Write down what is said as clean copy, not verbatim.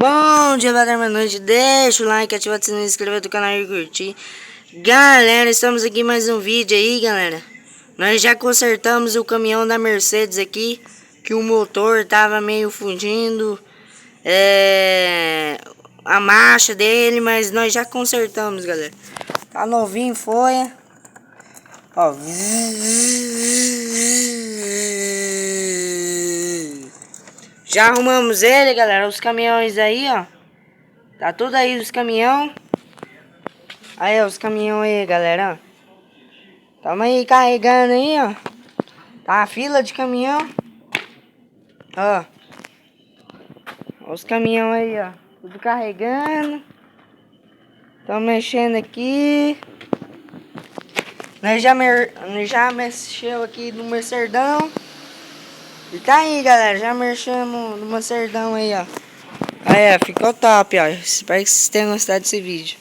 Bom dia, boa tarde, boa noite. Deixa o like, ativa o sininho, se inscrever no canal e curtir. Galera, estamos aqui em mais um vídeo aí, galera. Nós já consertamos o caminhão da Mercedes aqui, que o motor tava meio fundindo, a marcha dele, mas nós já consertamos, galera. Tá novinho, folha. Ó. Já arrumamos ele, galera. Os caminhões aí, ó. Tá tudo aí os caminhão. Aí, ó, os caminhão aí, galera. Tamo aí carregando aí, ó. Tá a fila de caminhão. Ó. Os caminhão aí, ó. Tudo carregando. Tamo mexendo aqui. Nós já mexeu aqui no Mercedão. E tá aí, galera. Já mexemos no Mercedão aí, ó. Aí, ó. Ficou top, ó. Espero que vocês tenham gostado desse vídeo.